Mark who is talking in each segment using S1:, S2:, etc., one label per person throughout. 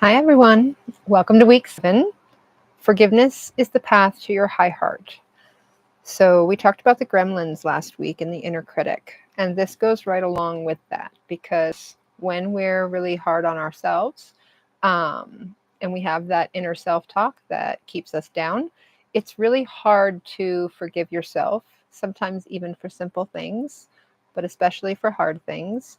S1: Hi, everyone. Welcome to week 7. Forgiveness is the path to your high heart. So, we talked about the gremlins last week and the inner critic. And this goes right along with that because when we're really hard on ourselves and we have that inner self talk that keeps us down, it's really hard to forgive yourself, sometimes even for simple things, but especially for hard things,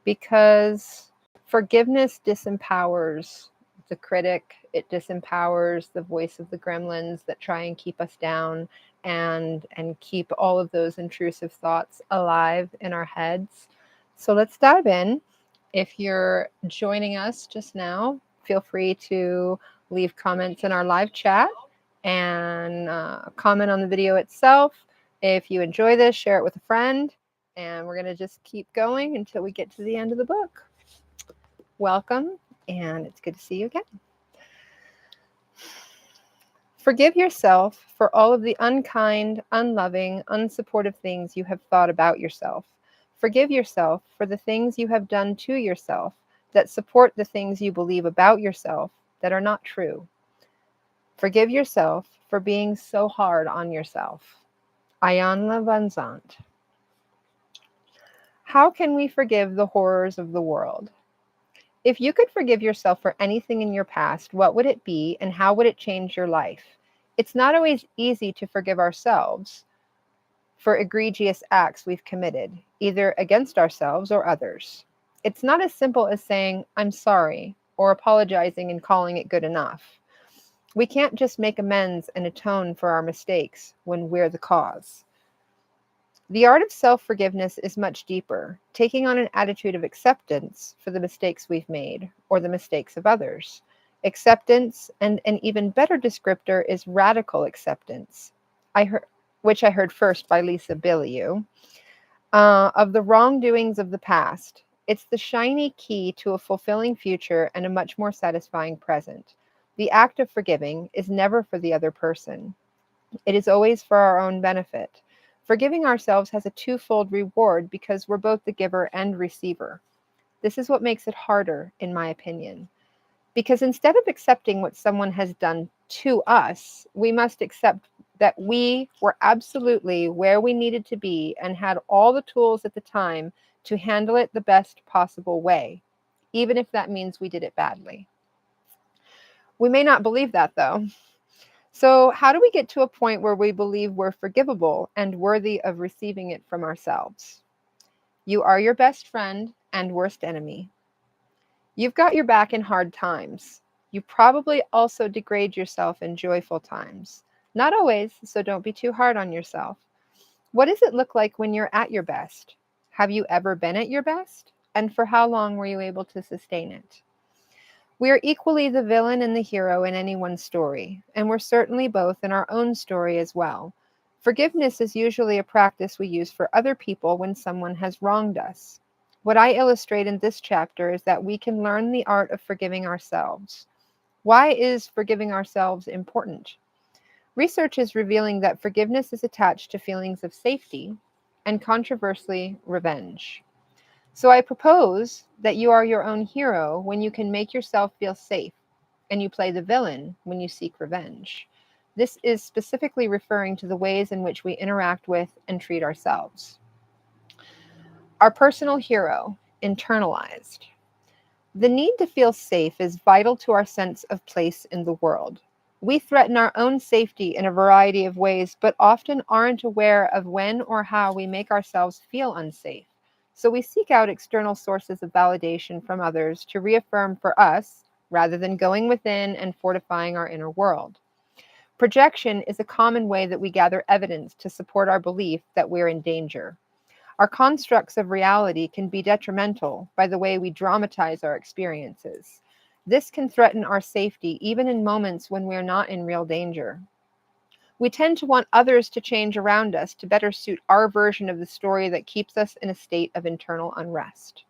S1: because forgiveness disempowers the critic, it disempowers the voice of the gremlins that try and keep us down and keep all of those intrusive thoughts alive in our heads. So let's dive in. If you're joining us just now, feel free to leave comments in our live chat and comment on the video itself. If you enjoy this, share it with a friend, and we're going to just keep going until we get to the end of the book. Welcome, and it's good to see you again. Forgive yourself for all of the unkind, unloving, unsupportive things you have thought about yourself. Forgive yourself for the things you have done to yourself that support the things you believe about yourself that are not true. Forgive yourself for being so hard on yourself. Ayanla Vanzant. How can we forgive the horrors of the world? If you could forgive yourself for anything in your past, what would it be and how would it change your life? It's not always easy to forgive ourselves for egregious acts we've committed, either against ourselves or others. It's not as simple as saying, "I'm sorry," or apologizing and calling it good enough. We can't just make amends and atone for our mistakes when we're the cause. The art of self-forgiveness is much deeper, taking on an attitude of acceptance for the mistakes we've made or the mistakes of others. Acceptance, and an even better descriptor is radical acceptance, which I heard first by Lisa Bilyeu, of the wrongdoings of the past. It's the shiny key to a fulfilling future and a much more satisfying present. The act of forgiving is never for the other person. It is always for our own benefit. Forgiving ourselves has a twofold reward because we're both the giver and receiver. This is what makes it harder, in my opinion. Because instead of accepting what someone has done to us, we must accept that we were absolutely where we needed to be and had all the tools at the time to handle it the best possible way, even if that means we did it badly. We may not believe that, though. So, how do we get to a point where we believe we're forgivable and worthy of receiving it from ourselves? You are your best friend and worst enemy. You've got your back in hard times. You probably also degrade yourself in joyful times. Not always, so don't be too hard on yourself. What does it look like when you're at your best? Have you ever been at your best? And for how long were you able to sustain it? We are equally the villain and the hero in anyone's story, and we're certainly both in our own story as well. Forgiveness is usually a practice we use for other people when someone has wronged us. What I illustrate in this chapter is that we can learn the art of forgiving ourselves. Why is forgiving ourselves important? Research is revealing that forgiveness is attached to feelings of safety and, controversially, revenge. So I propose that you are your own hero when you can make yourself feel safe, and you play the villain when you seek revenge. This is specifically referring to the ways in which we interact with and treat ourselves. Our personal hero, internalized. The need to feel safe is vital to our sense of place in the world. We threaten our own safety in a variety of ways, but often aren't aware of when or how we make ourselves feel unsafe. So we seek out external sources of validation from others to reaffirm for us, rather than going within and fortifying our inner world. Projection is a common way that we gather evidence to support our belief that we're in danger. Our constructs of reality can be detrimental by the way we dramatize our experiences. This can threaten our safety even in moments when we're not in real danger. We tend to want others to change around us to better suit our version of the story that keeps us in a state of internal unrest.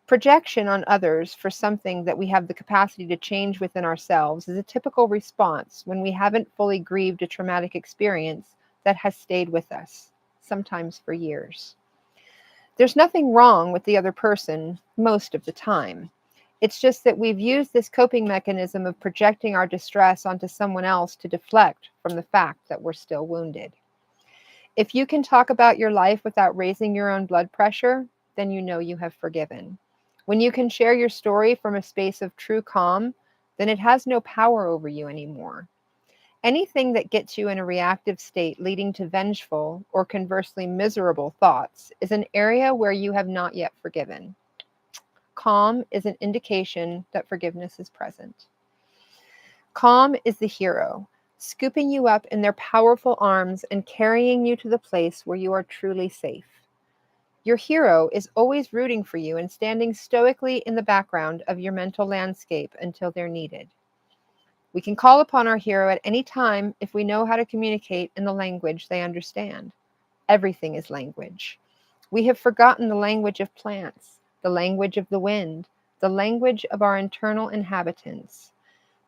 S1: Projection on others for something that we have the capacity to change within ourselves is a typical response when we haven't fully grieved a traumatic experience that has stayed with us, sometimes for years. There's nothing wrong with the other person most of the time. It's just that we've used this coping mechanism of projecting our distress onto someone else to deflect from the fact that we're still wounded. If you can talk about your life without raising your own blood pressure, then you know you have forgiven. When you can share your story from a space of true calm, then it has no power over you anymore. Anything that gets you in a reactive state leading to vengeful or conversely miserable thoughts is an area where you have not yet forgiven. Calm is an indication that forgiveness is present. Calm is the hero, scooping you up in their powerful arms and carrying you to the place where you are truly safe. Your hero is always rooting for you and standing stoically in the background of your mental landscape until they're needed. We can call upon our hero at any time if we know how to communicate in the language they understand. Everything is language. We have forgotten the language of plants, the language of the wind, the language of our internal inhabitants.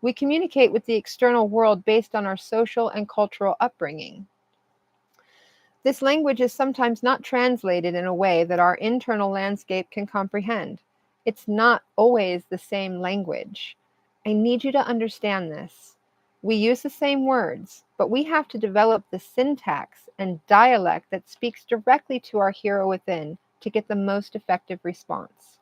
S1: We communicate with the external world based on our social and cultural upbringing. This language is sometimes not translated in a way that our internal landscape can comprehend. It's not always the same language. I need you to understand this. We use the same words, but we have to develop the syntax and dialect that speaks directly to our hero within to get the most effective response.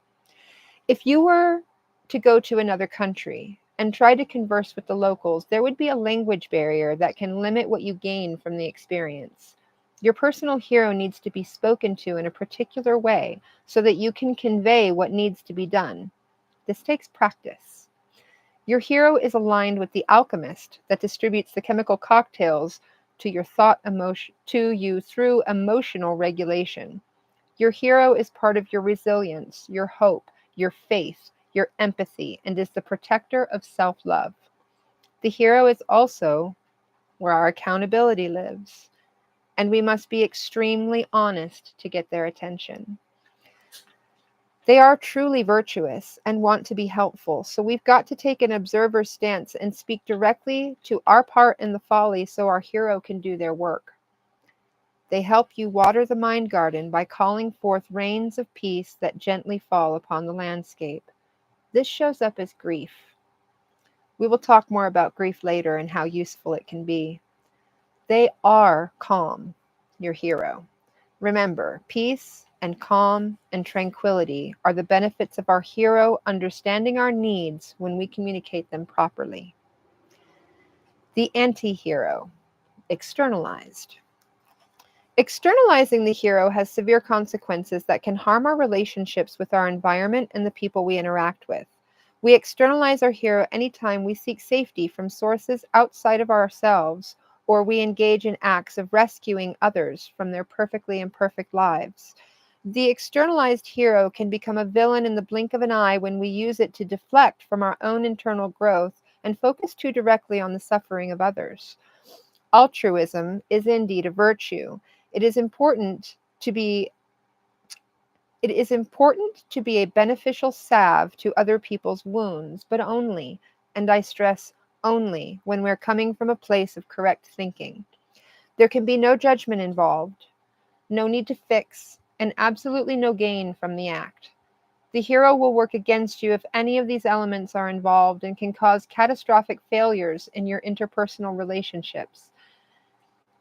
S1: If you were to go to another country and try to converse with the locals, there would be a language barrier that can limit what you gain from the experience. Your personal hero needs to be spoken to in a particular way so that you can convey what needs to be done. This takes practice. Your hero is aligned with the alchemist that distributes the chemical cocktails to your to you through emotional regulation. Your hero is part of your resilience, your hope, your faith, your empathy, and is the protector of self-love. The hero is also where our accountability lives, and we must be extremely honest to get their attention. They are truly virtuous and want to be helpful, so we've got to take an observer stance and speak directly to our part in the folly so our hero can do their work. They help you water the mind garden by calling forth rains of peace that gently fall upon the landscape. This shows up as grief. We will talk more about grief later and how useful it can be. They are calm, your hero. Remember, peace and calm and tranquility are the benefits of our hero understanding our needs when we communicate them properly. The anti-hero, externalized. Externalizing the hero has severe consequences that can harm our relationships with our environment and the people we interact with. We externalize our hero anytime we seek safety from sources outside of ourselves, or we engage in acts of rescuing others from their perfectly imperfect lives. The externalized hero can become a villain in the blink of an eye when we use it to deflect from our own internal growth and focus too directly on the suffering of others. Altruism is indeed a virtue. It is important to be a beneficial salve to other people's wounds, but only, and I stress only, when we're coming from a place of correct thinking. There can be no judgment involved, no need to fix, and absolutely no gain from the act. The hero will work against you if any of these elements are involved and can cause catastrophic failures in your interpersonal relationships.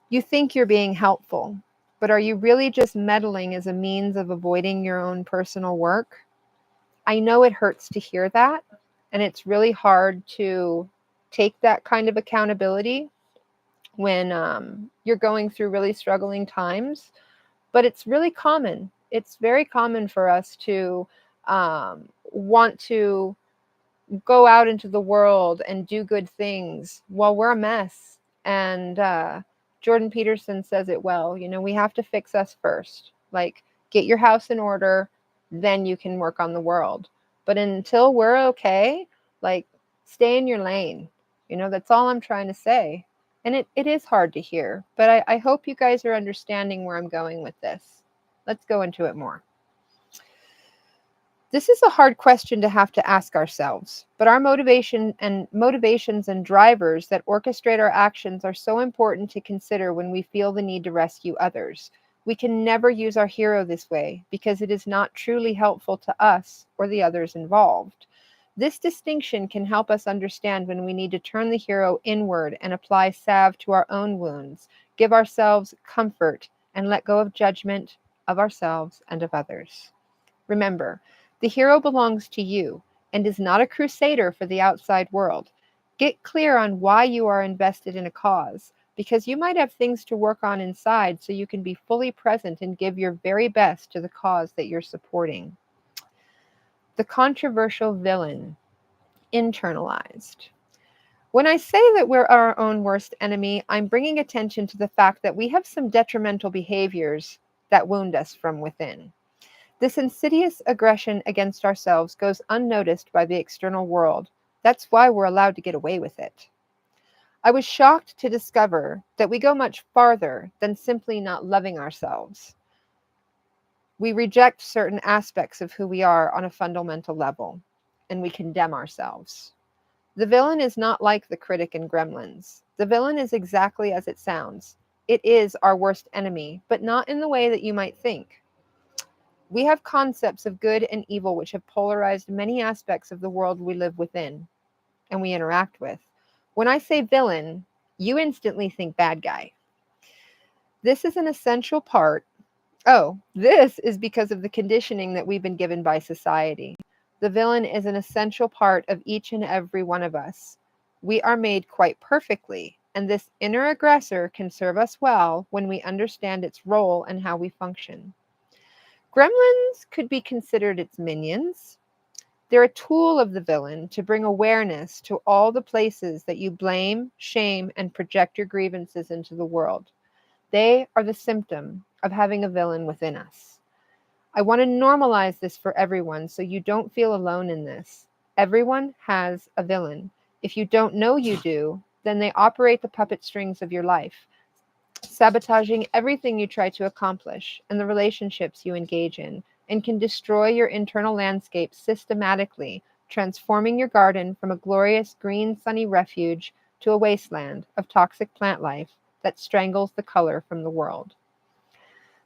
S1: You think you're being helpful, but are you really just meddling as a means of avoiding your own personal work? I know it hurts to hear that, and it's really hard to take that kind of accountability when you're going through really struggling times, but it's really common. It's very common for us to want to go out into the world and do good things while we're a mess. And Jordan Peterson says it well. You know, we have to fix us first. Like, get your house in order, then you can work on the world. But until we're okay, like, stay in your lane. You know, that's all I'm trying to say. And it is hard to hear, but I hope you guys are understanding where I'm going with this. Let's go into it more. This is a hard question to have to ask ourselves, but our motivations and drivers that orchestrate our actions are so important to consider when we feel the need to rescue others. We can never use our hero this way because it is not truly helpful to us or the others involved. This distinction can help us understand when we need to turn the hero inward and apply salve to our own wounds, give ourselves comfort, and let go of judgment of ourselves and of others. Remember, the hero belongs to you and is not a crusader for the outside world. Get clear on why you are invested in a cause, because you might have things to work on inside so you can be fully present and give your very best to the cause that you're supporting. The controversial villain, internalized. When I say that we're our own worst enemy, I'm bringing attention to the fact that we have some detrimental behaviors that wound us from within. This insidious aggression against ourselves goes unnoticed by the external world. That's why we're allowed to get away with it. I was shocked to discover that we go much farther than simply not loving ourselves. We reject certain aspects of who we are on a fundamental level, and we condemn ourselves. The villain is not like the critic in Gremlins. The villain is exactly as it sounds. It is our worst enemy, but not in the way that you might think. We have concepts of good and evil which have polarized many aspects of the world we live within and we interact with. When I say villain, you instantly think bad guy. This is an essential part. This is because of the conditioning that we've been given by society. The villain is an essential part of each and every one of us. We are made quite perfectly, and this inner aggressor can serve us well when we understand its role and how we function. Gremlins could be considered its minions. They're a tool of the villain to bring awareness to all the places that you blame, shame, and project your grievances into the world. They are the symptom of having a villain within us. I want to normalize this for everyone so you don't feel alone in this. Everyone has a villain. If you don't know you do, then they operate the puppet strings of your life, sabotaging everything you try to accomplish and the relationships you engage in, and can destroy your internal landscape systematically, transforming your garden from a glorious green sunny refuge to a wasteland of toxic plant life that strangles the color from the world.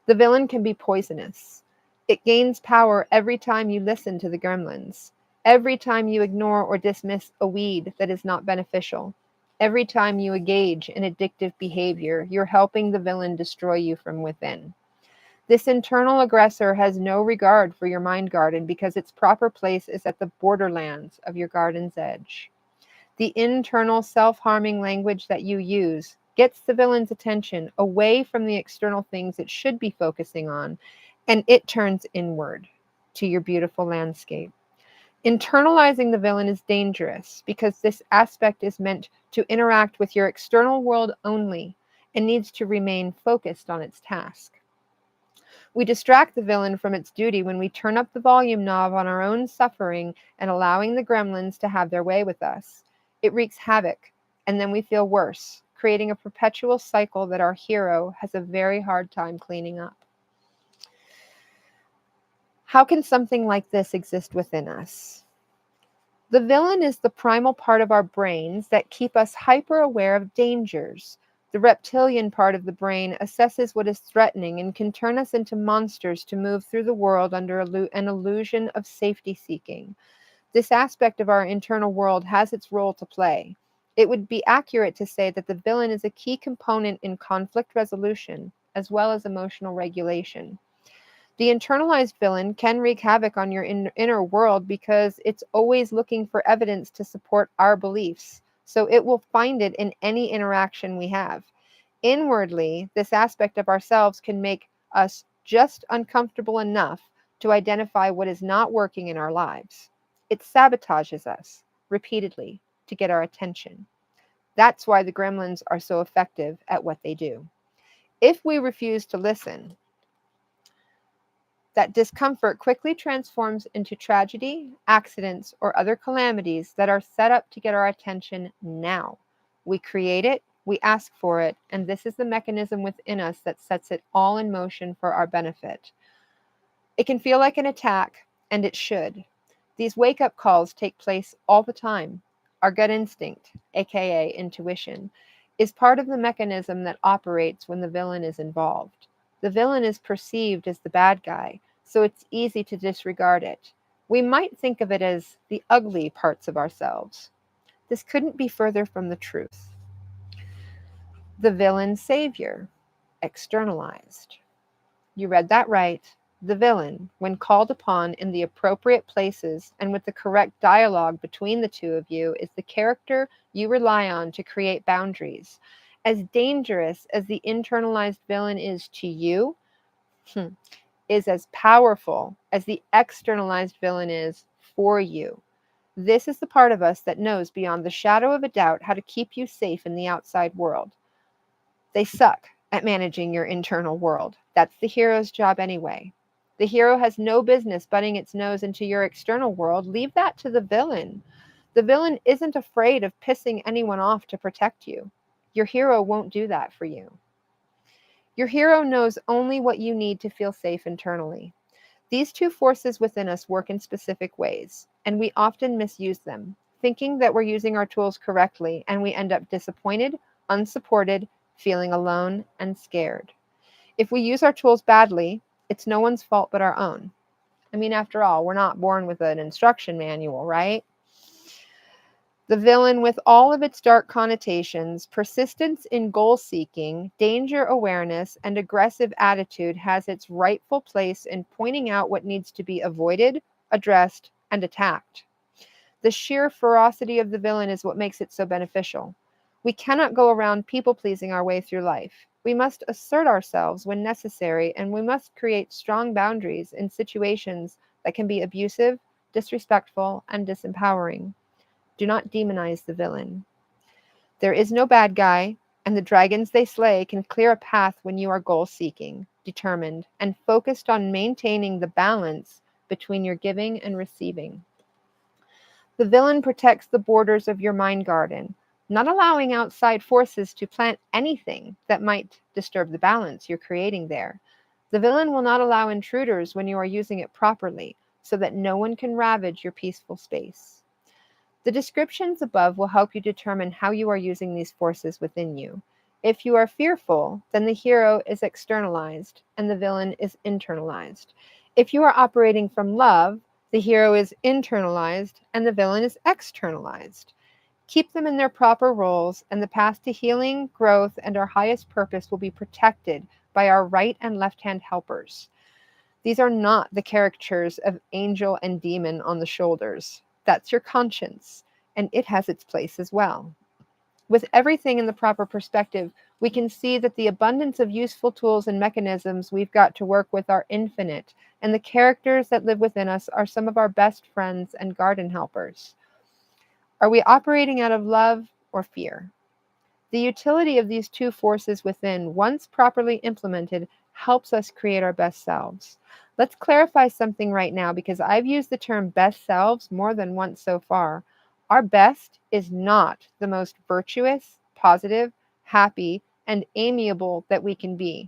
S1: The villain can be poisonous. It gains power every time you listen to the gremlins, every time you ignore or dismiss a weed that is not beneficial. Every time you engage in addictive behavior, you're helping the villain destroy you from within. This internal aggressor has no regard for your mind garden because its proper place is at the borderlands of your garden's edge. The internal self-harming language that you use gets the villain's attention away from the external things it should be focusing on, and it turns inward to your beautiful landscape. Internalizing the villain is dangerous because this aspect is meant to interact with your external world only and needs to remain focused on its task. We distract the villain from its duty when we turn up the volume knob on our own suffering and allowing the gremlins to have their way with us. It wreaks havoc, and then we feel worse, creating a perpetual cycle that our hero has a very hard time cleaning up. How can something like this exist within us? The villain is the primal part of our brains that keep us hyper aware of dangers. The reptilian part of the brain assesses what is threatening and can turn us into monsters to move through the world under an illusion of safety seeking. This aspect of our internal world has its role to play. It would be accurate to say that the villain is a key component in conflict resolution as well as emotional regulation. The internalized villain can wreak havoc on your inner world because it's always looking for evidence to support our beliefs. So it will find it in any interaction we have. Inwardly, this aspect of ourselves can make us just uncomfortable enough to identify what is not working in our lives. It sabotages us repeatedly to get our attention. That's why the gremlins are so effective at what they do. If we refuse to listen, that discomfort quickly transforms into tragedy, accidents, or other calamities that are set up to get our attention now. We create it, we ask for it, and this is the mechanism within us that sets it all in motion for our benefit. It can feel like an attack, and it should. These wake-up calls take place all the time. Our gut instinct, aka intuition, is part of the mechanism that operates when the villain is involved. The villain is perceived as the bad guy, so it's easy to disregard it. We might think of it as the ugly parts of ourselves. This couldn't be further from the truth. The villain savior, externalized. You read that right. The villain, when called upon in the appropriate places and with the correct dialogue between the two of you, is the character you rely on to create boundaries. As dangerous as the internalized villain is to you, is as powerful as the externalized villain is for you. This is the part of us that knows beyond the shadow of a doubt how to keep you safe in the outside world. They suck at managing your internal world. That's the hero's job anyway. The hero has no business butting its nose into your external world. Leave that to the villain. The villain isn't afraid of pissing anyone off to protect you. Your hero won't do that for you. Your hero knows only what you need to feel safe internally. These two forces within us work in specific ways, and we often misuse them, thinking that we're using our tools correctly, and we end up disappointed, unsupported, feeling alone, and scared. If we use our tools badly, it's no one's fault but our own. I mean, after all, we're not born with an instruction manual, right? The villain, with all of its dark connotations, persistence in goal seeking, danger awareness, and aggressive attitude, has its rightful place in pointing out what needs to be avoided, addressed, and attacked. The sheer ferocity of the villain is what makes it so beneficial. We cannot go around people pleasing our way through life. We must assert ourselves when necessary, and we must create strong boundaries in situations that can be abusive, disrespectful, and disempowering. Do not demonize the villain. There is no bad guy, and the dragons they slay can clear a path when you are goal-seeking, determined, and focused on maintaining the balance between your giving and receiving. The villain protects the borders of your mind garden, not allowing outside forces to plant anything that might disturb the balance you're creating there. The villain will not allow intruders when you are using it properly, so that no one can ravage your peaceful space. The descriptions above will help you determine how you are using these forces within you. If you are fearful, then the hero is externalized and the villain is internalized. If you are operating from love, the hero is internalized and the villain is externalized. Keep them in their proper roles, and the path to healing, growth, and our highest purpose will be protected by our right and left hand helpers. These are not the caricatures of angel and demon on the shoulders. That's your conscience, and it has its place as well. With everything in the proper perspective, we can see that the abundance of useful tools and mechanisms we've got to work with are infinite, and the characters that live within us are some of our best friends and garden helpers. Are we operating out of love or fear? The utility of these two forces within, once properly implemented, helps us create our best selves. Let's clarify something right now, because I've used the term best selves more than once so far. Our best is not the most virtuous, positive, happy, and amiable that we can be.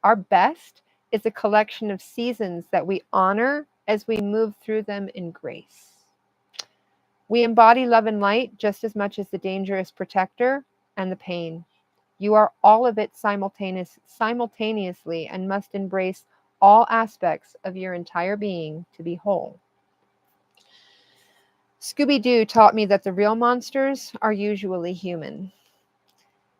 S1: Our best is a collection of seasons that we honor as we move through them in grace. We embody love and light just as much as the dangerous protector and the pain. You are all of it simultaneously, and must embrace all aspects of your entire being to be whole. Scooby-Doo taught me that the real monsters are usually human.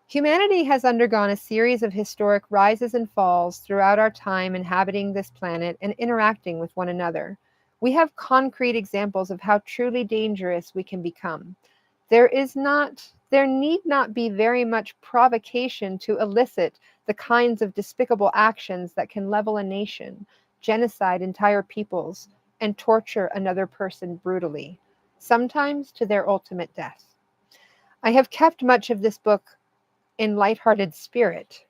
S1: Humanity has undergone a series of historic rises and falls throughout our time inhabiting this planet and interacting with one another. We have concrete examples of how truly dangerous we can become. There need not be very much provocation to elicit the kinds of despicable actions that can level a nation, genocide entire peoples, and torture another person brutally, sometimes to their ultimate death. I have kept much of this book in lighthearted spirit,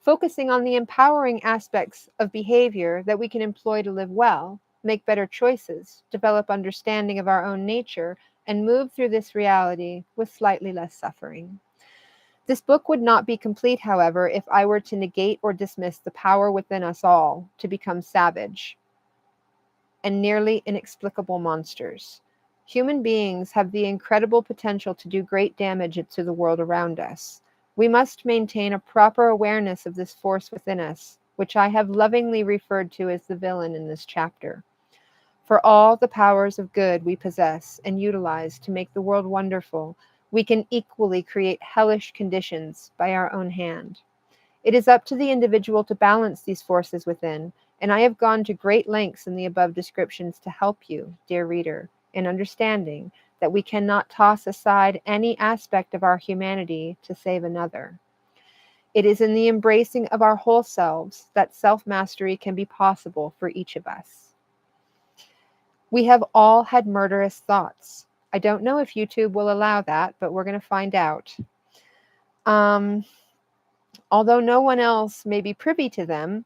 S1: focusing on the empowering aspects of behavior that we can employ to live well, make better choices, develop understanding of our own nature, and move through this reality with slightly less suffering. This book would not be complete, however, if I were to negate or dismiss the power within us all to become savage and nearly inexplicable monsters. Human beings have the incredible potential to do great damage to the world around us. We must maintain a proper awareness of this force within us, which I have lovingly referred to as the villain in this chapter. For all the powers of good we possess and utilize to make the world wonderful, we can equally create hellish conditions by our own hand. It is up to the individual to balance these forces within, and I have gone to great lengths in the above descriptions to help you, dear reader, in understanding that we cannot toss aside any aspect of our humanity to save another. It is in the embracing of our whole selves that self-mastery can be possible for each of us. We have all had murderous thoughts. I don't know if YouTube will allow that, but we're going to find out. Although no one else may be privy to them,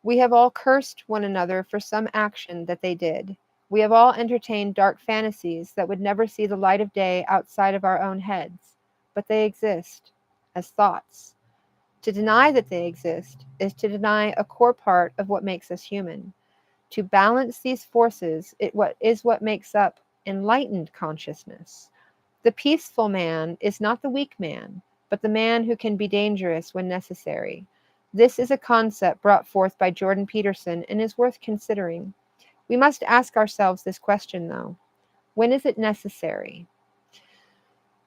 S1: we have all cursed one another for some action that they did. We have all entertained dark fantasies that would never see the light of day outside of our own heads, but they exist as thoughts. To deny that they exist is to deny a core part of what makes us human. To balance these forces is what makes up enlightened consciousness. The peaceful man is not the weak man, but the man who can be dangerous when necessary. This is a concept brought forth by Jordan Peterson and is worth considering. We must ask ourselves this question, though. When is it necessary?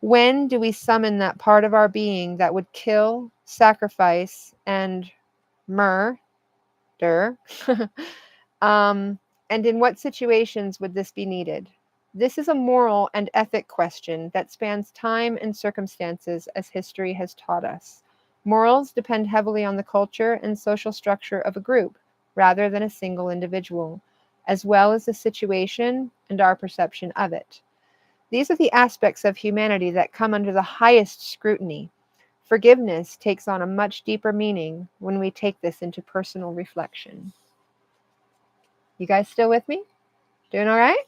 S1: When do we summon that part of our being that would kill, sacrifice, and murder? And in what situations would this be needed? This is a moral and ethic question that spans time and circumstances as history has taught us. Morals depend heavily on the culture and social structure of a group rather than a single individual, as well as the situation and our perception of it. These are the aspects of humanity that come under the highest scrutiny. Forgiveness takes on a much deeper meaning when we take this into personal reflection. You guys still with me? Doing all right?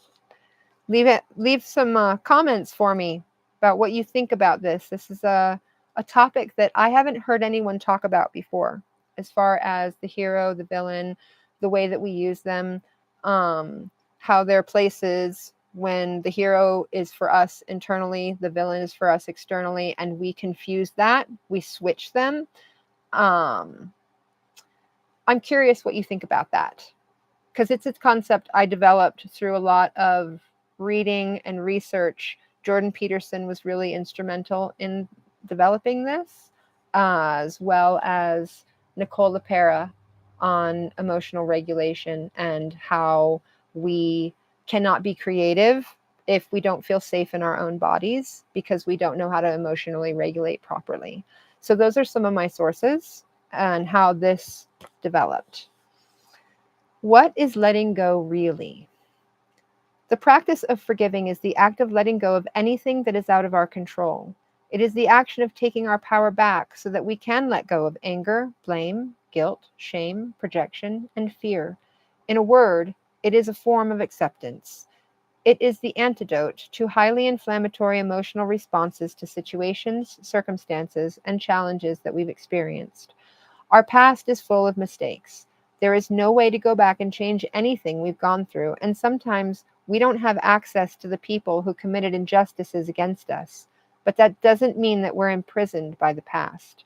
S1: Leave some comments for me about what you think about this. This is a topic that I haven't heard anyone talk about before, as far as the hero, the villain, the way that we use them, how their places when the hero is for us internally, the villain is for us externally, and we confuse that, we switch them. I'm curious what you think about that, because it's a concept I developed through a lot of reading and research. Jordan Peterson was really instrumental in developing this, as well as Nicole LaPera on emotional regulation and how we cannot be creative if we don't feel safe in our own bodies because we don't know how to emotionally regulate properly. So those are some of my sources and how this developed. What is letting go really? The practice of forgiving is the act of letting go of anything that is out of our control. It is the action of taking our power back so that we can let go of anger, blame, guilt, shame, projection, and fear. In a word, it is a form of acceptance. It is the antidote to highly inflammatory emotional responses to situations, circumstances, and challenges that we've experienced. Our past is full of mistakes. There is no way to go back and change anything we've gone through, and sometimes we don't have access to the people who committed injustices against us. But that doesn't mean that we're imprisoned by the past.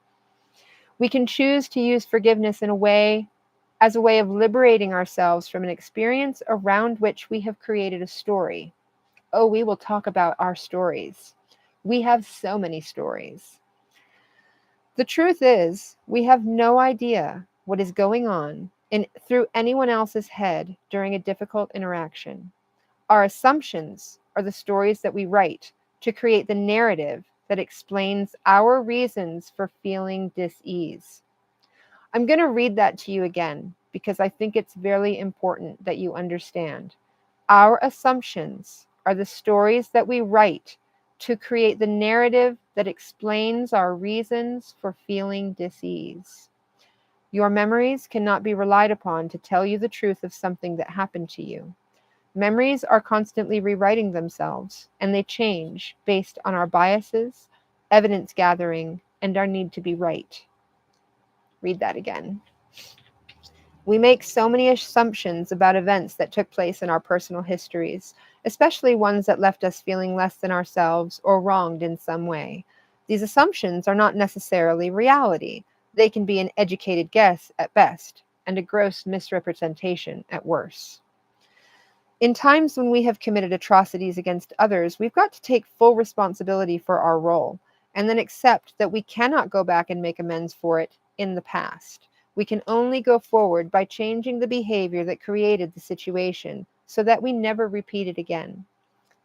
S1: We can choose to use forgiveness as a way of liberating ourselves from an experience around which we have created a story. Oh, we will talk about our stories. We have so many stories. The truth is, we have no idea what is going on through anyone else's head during a difficult interaction. Our assumptions are the stories that we write to create the narrative that explains our reasons for feeling dis-ease. I'm going to read that to you again because I think it's very important that you understand. Our assumptions are the stories that we write to create the narrative that explains our reasons for feeling dis-ease. Your memories cannot be relied upon to tell you the truth of something that happened to you. Memories are constantly rewriting themselves, and they change based on our biases, evidence gathering, and our need to be right. Read that again. We make so many assumptions about events that took place in our personal histories, especially ones that left us feeling less than ourselves or wronged in some way. These assumptions are not necessarily reality. They can be an educated guess at best, and a gross misrepresentation at worst. In times when we have committed atrocities against others, we've got to take full responsibility for our role and then accept that we cannot go back and make amends for it in the past. We can only go forward by changing the behavior that created the situation so that we never repeat it again.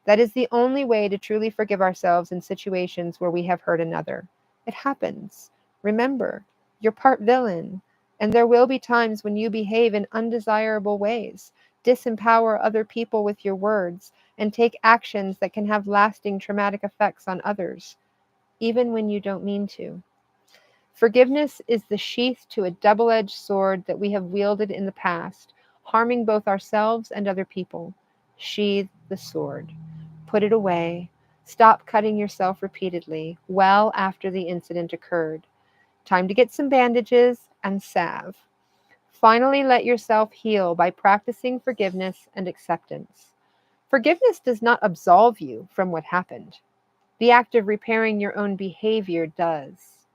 S1: That is the only way to truly forgive ourselves in situations where we have hurt another. It happens. Remember, you're part villain, and there will be times when you behave in undesirable ways, disempower other people with your words, and take actions that can have lasting traumatic effects on others, even when you don't mean to. Forgiveness is the sheath to a double edged sword that we have wielded in the past, harming both ourselves and other people. Sheathe the sword. Put it away. Stop cutting yourself repeatedly, well after the incident occurred. Time to get some bandages and salve. Finally, let yourself heal by practicing forgiveness and acceptance. Forgiveness does not absolve you from what happened. The act of repairing your own behavior does.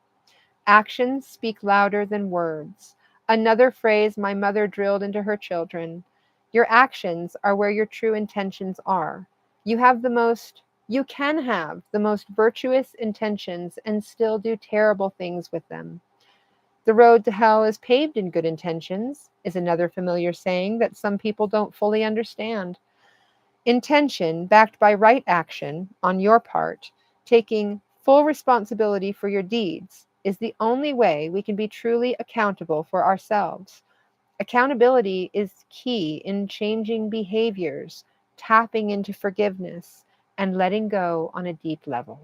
S1: Actions speak louder than words. Another phrase my mother drilled into her children. Your actions are where your true intentions are. You can have the most virtuous intentions and still do terrible things with them. The road to hell is paved in good intentions, is another familiar saying that some people don't fully understand. Intention, backed by right action on your part, taking full responsibility for your deeds, is the only way we can be truly accountable for ourselves. Accountability is key in changing behaviors, tapping into forgiveness, and letting go on a deep level.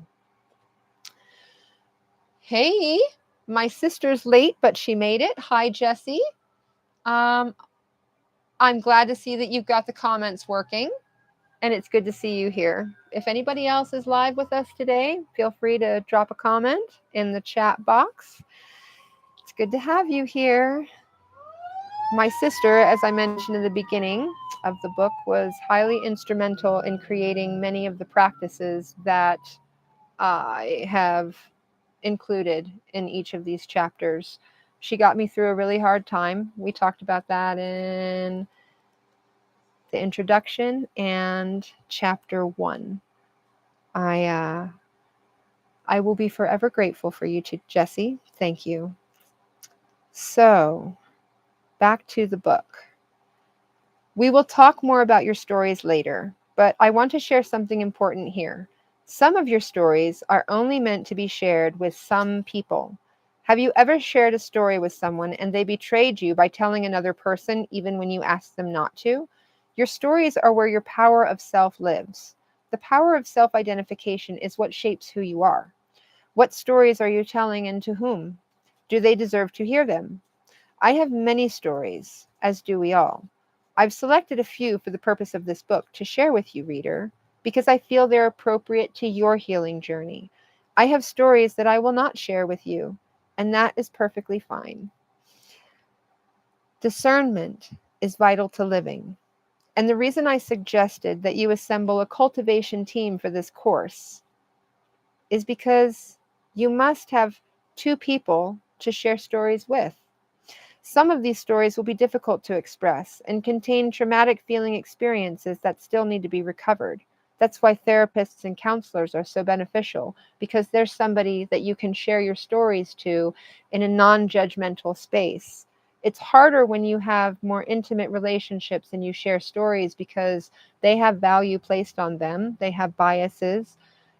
S1: Hey, my sister's late, but she made it. Hi, Jessie. Um, I'm glad to see that you've got the comments working, and it's good to see you here. If anybody else is live with us today, feel free to drop a comment in the chat box. It's good to have you here. My sister, as I mentioned in the beginning of the book, was highly instrumental in creating many of the practices that I have included in each of these chapters. She got me through a really hard time. We talked about that in the introduction and chapter 1. I will be forever grateful for you, Jessie. Thank you. So, back to the book. We will talk more about your stories later, but I want to share something important here. Some of your stories are only meant to be shared with some people. Have you ever shared a story with someone and they betrayed you by telling another person even when you asked them not to? Your stories are where your power of self lives. The power of self-identification is what shapes who you are. What stories are you telling and to whom? Do they deserve to hear them? I have many stories, as do we all. I've selected a few for the purpose of this book to share with you, reader, because I feel they're appropriate to your healing journey. I have stories that I will not share with you, and that is perfectly fine. Discernment is vital to living. And the reason I suggested that you assemble a cultivation team for this course is because you must have two people to share stories with. Some of these stories will be difficult to express and contain traumatic feeling experiences that still need to be recovered. That's why therapists and counselors are so beneficial, because there's somebody that you can share your stories to in a non-judgmental space. It's harder when you have more intimate relationships and you share stories because they have value placed on them. They have biases.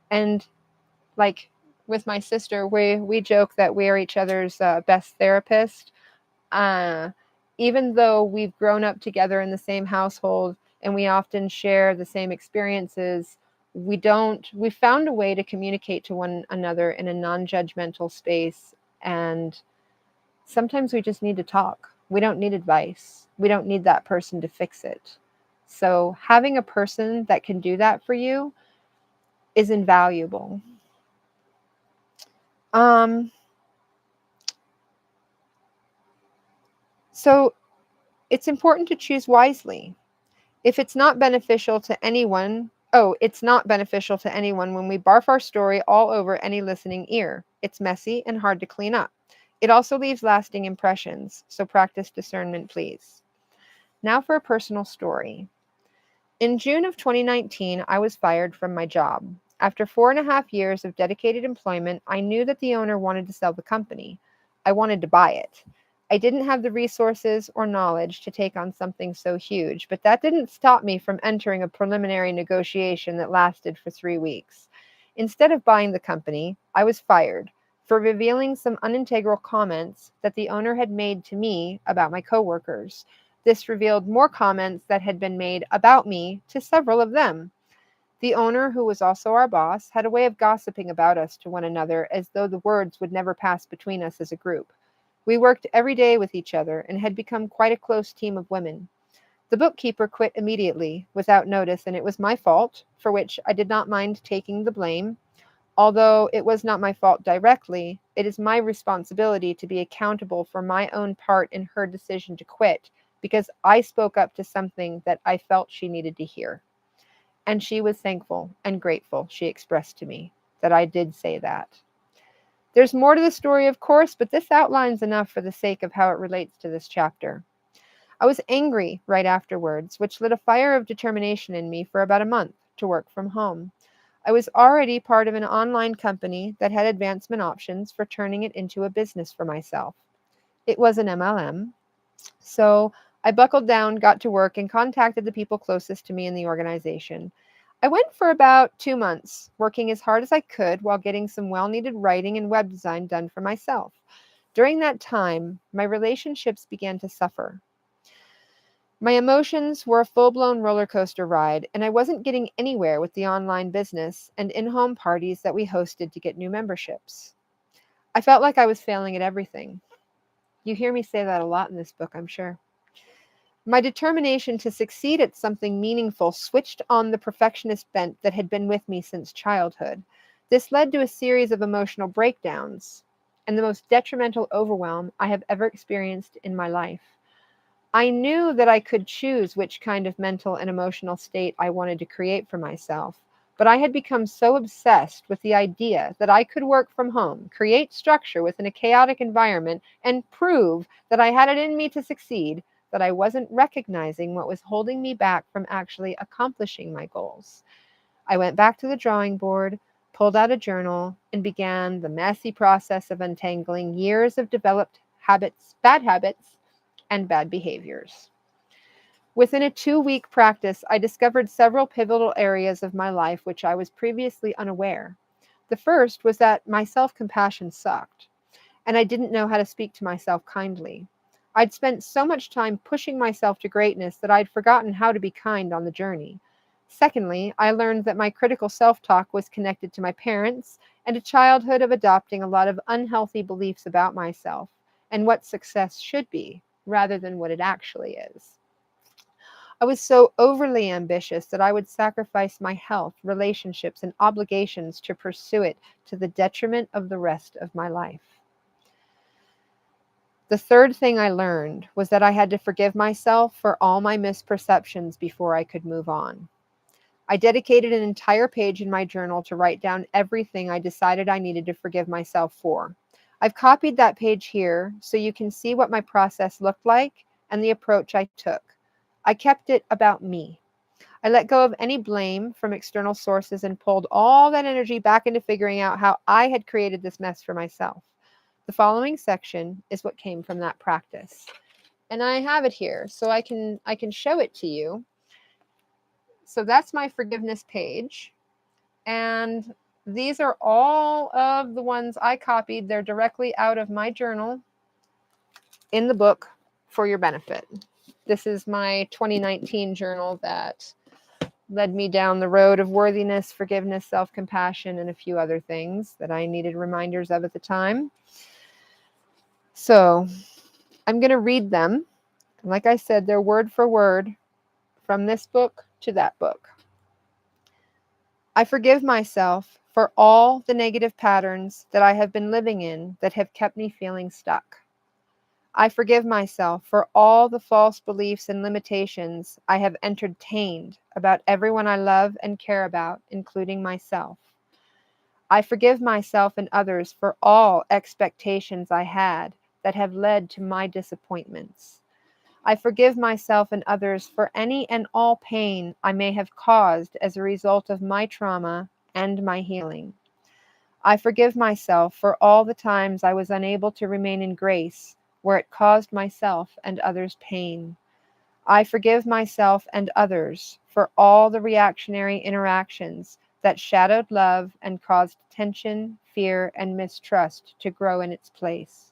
S1: And like with my sister, we joke that we are each other's best therapist. uh, Even though we've grown up together in the same household and we often share the same experiences, we found a way to communicate to one another in a non-judgmental space. And sometimes we just need to talk. We don't need advice. We don't need that person to fix it. So having a person that can do that for you is invaluable. So it's important to choose wisely. If it's not beneficial to anyone, it's not beneficial to anyone when we barf our story all over any listening ear. It's messy and hard to clean up. It also leaves lasting impressions, so practice discernment, please. Now for a personal story. In June of 2019, I was fired from my job. After 4.5 years of dedicated employment, I knew that the owner wanted to sell the company. I wanted to buy it. I didn't have the resources or knowledge to take on something so huge, but that didn't stop me from entering a preliminary negotiation that lasted for 3 weeks. Instead of buying the company, I was fired for revealing some unintegral comments that the owner had made to me about my coworkers. This revealed more comments that had been made about me to several of them. The owner, who was also our boss, had a way of gossiping about us to one another as though the words would never pass between us as a group. We worked every day with each other and had become quite a close team of women. The bookkeeper quit immediately, without notice, and it was my fault, for which I did not mind taking the blame. Although it was not my fault directly, it is my responsibility to be accountable for my own part in her decision to quit, because I spoke up to something that I felt she needed to hear. And she was thankful and grateful, she expressed to me, that I did say that. There's more to the story, of course, but this outlines enough for the sake of how it relates to this chapter. I was angry right afterwards, which lit a fire of determination in me for about a month to work from home. I was already part of an online company that had advancement options for turning it into a business for myself. It was an MLM. So I buckled down, got to work, and contacted the people closest to me in the organization. I went for about 2 months, working as hard as I could while getting some well needed writing and web design done for myself. During that time, my relationships began to suffer. My emotions were a full blown roller coaster ride, and I wasn't getting anywhere with the online business and in home parties that we hosted to get new memberships. I felt like I was failing at everything. You hear me say that a lot in this book, I'm sure. My determination to succeed at something meaningful switched on the perfectionist bent that had been with me since childhood. This led to a series of emotional breakdowns and the most detrimental overwhelm I have ever experienced in my life. I knew that I could choose which kind of mental and emotional state I wanted to create for myself, but I had become so obsessed with the idea that I could work from home, create structure within a chaotic environment, and prove that I had it in me to succeed that I wasn't recognizing what was holding me back from actually accomplishing my goals. I went back to the drawing board, pulled out a journal, and began the messy process of untangling years of developed habits, and bad behaviors. Within a 2 week practice, I discovered several pivotal areas of my life which I was previously unaware. The first was that my self compassion sucked, and I didn't know how to speak to myself kindly. I'd spent so much time pushing myself to greatness that I'd forgotten how to be kind on the journey. Secondly, I learned that my critical self talk was connected to my parents and a childhood of adopting a lot of unhealthy beliefs about myself and what success should be rather than what it actually is. I was so overly ambitious that I would sacrifice my health, relationships, and obligations to pursue it to the detriment of the rest of my life. The third thing I learned was that I had to forgive myself for all my misperceptions before I could move on. I dedicated an entire page in my journal to write down everything I decided I needed to forgive myself for. I've copied that page here so you can see what my process looked like and the approach I took. I kept it about me. I let go of any blame from external sources and pulled all that energy back into figuring out how I had created this mess for myself. The following section is what came from that practice. And I have it here so I can show it to you. So that's my forgiveness page. And these are all of the ones I copied. They're directly out of my journal in the book for your benefit. This is my 2019 journal that led me down the road of worthiness, forgiveness, self-compassion, and a few other things that I needed reminders of at the time. So I'm going to read them. Like I said, they're word for word from this book to that book. I forgive myself for all the negative patterns that I have been living in that have kept me feeling stuck. I forgive myself for all the false beliefs and limitations I have entertained about everyone I love and care about, including myself. I forgive myself and others for all expectations I had that have led to my disappointments. I forgive myself and others for any and all pain I may have caused as a result of my trauma and my healing. I forgive myself for all the times I was unable to remain in grace where it caused myself and others pain. I forgive myself and others for all the reactionary interactions that shadowed love and caused tension, fear, and mistrust to grow in its place.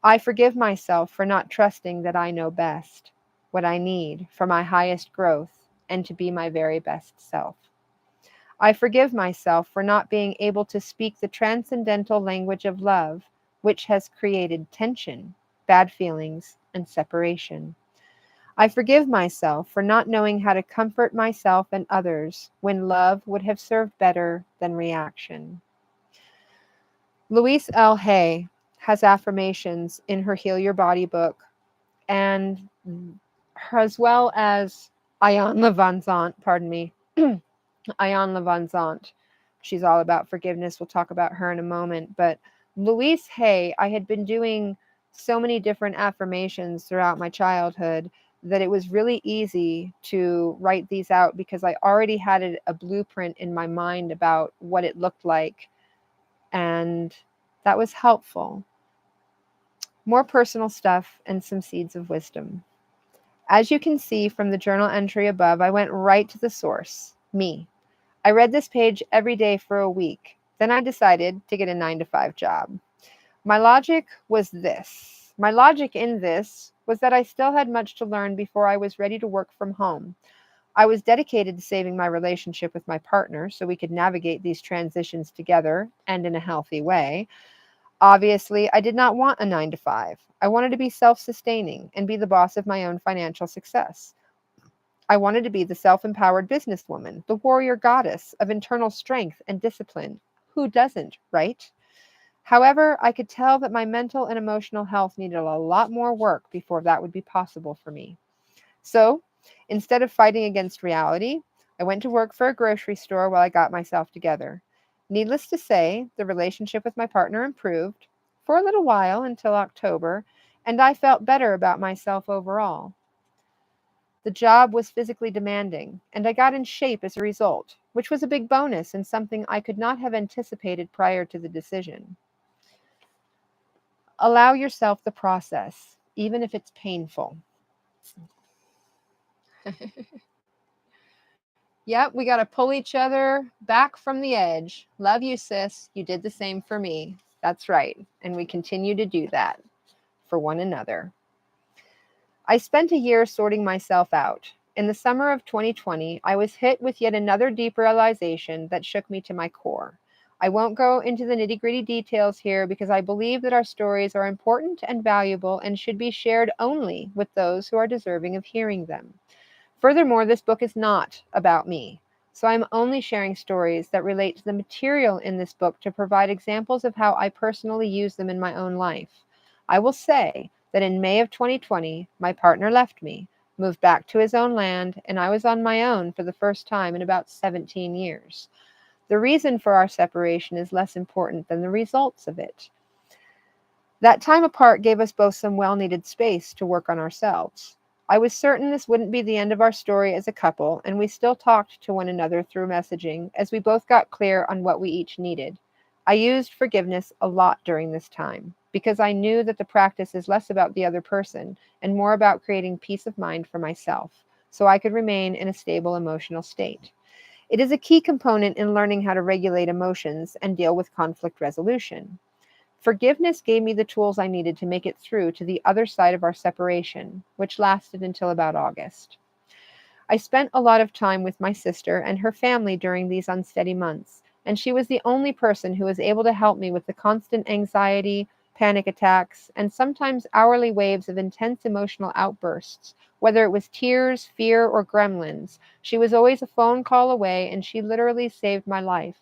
S1: I forgive myself for not trusting that I know best, what I need for my highest growth and to be my very best self. I forgive myself for not being able to speak the transcendental language of love, which has created tension, bad feelings, and separation. I forgive myself for not knowing how to comfort myself and others when love would have served better than reaction. Louise L. Hay has affirmations in her Heal Your Body book, and as well as Ayan Levanzant, pardon me, Ayan Levanzant. She's all about forgiveness. We'll talk about her in a moment. But Louise Hay, I had been doing so many different affirmations throughout my childhood that it was really easy to write these out because I already had a blueprint in my mind about what it looked like. And that was helpful. More personal stuff and some seeds of wisdom. As you can see from the journal entry above, I went right to the source, me. I read this page every day for a week. Then I decided to get a 9 to 5 job. My logic was this. My logic in this was that I still had much to learn before I was ready to work from home. I was dedicated to saving my relationship with my partner so we could navigate these transitions together and in a healthy way. Obviously, I did not want a 9 to 5. I wanted to be self sustaining and be the boss of my own financial success. I wanted to be the self empowered businesswoman, the warrior goddess of internal strength and discipline. Who doesn't, right? However, I could tell that my mental and emotional health needed a lot more work before that would be possible for me. So, instead of fighting against reality, I went to work for a grocery store while I got myself together. Needless to say, the relationship with my partner improved for a little while until October, and I felt better about myself overall. The job was physically demanding, and I got in shape as a result, which was a big bonus and something I could not have anticipated prior to the decision. Allow yourself the process, even if it's painful. Yep, we got to pull each other back from the edge. Love you, sis. You did the same for me. That's right. And we continue to do that for one another. I spent a year sorting myself out. In the summer of 2020, I was hit with yet another deep realization that shook me to my core. I won't go into the nitty gritty details here because I believe that our stories are important and valuable and should be shared only with those who are deserving of hearing them. Furthermore, this book is not about me, so I'm only sharing stories that relate to the material in this book to provide examples of how I personally use them in my own life. I will say that in May of 2020, my partner left me, moved back to his own land, and I was on my own for the first time in about 17 years. The reason for our separation is less important than the results of it. That time apart gave us both some well needed space to work on ourselves. I was certain this wouldn't be the end of our story as a couple, and we still talked to one another through messaging as we both got clear on what we each needed. I used forgiveness a lot during this time because I knew that the practice is less about the other person and more about creating peace of mind for myself so I could remain in a stable emotional state. It is a key component in learning how to regulate emotions and deal with conflict resolution. Forgiveness gave me the tools I needed to make it through to the other side of our separation, which lasted until about August. I spent a lot of time with my sister and her family during these unsteady months, and she was the only person who was able to help me with the constant anxiety, panic attacks, and sometimes hourly waves of intense emotional outbursts. Whether it was tears, fear, or gremlins, she was always a phone call away, and she literally saved my life.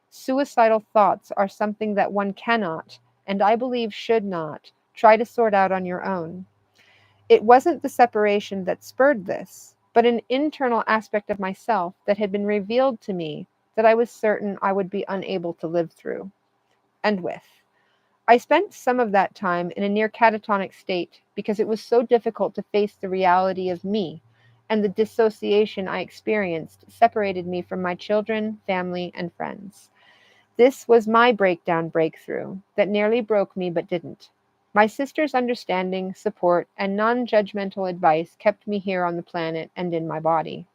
S1: Suicidal thoughts are something that one cannot, and I believe should not, try to sort out on your own. It wasn't the separation that spurred this, but an internal aspect of myself that had been revealed to me that I was certain I would be unable to live through and with. I spent some of that time in a near catatonic state because it was so difficult to face the reality of me, and the dissociation I experienced separated me from my children, family, and friends. This was my breakthrough that nearly broke me but didn't. My sister's understanding, support, and non judgmental advice kept me here on the planet and in my body.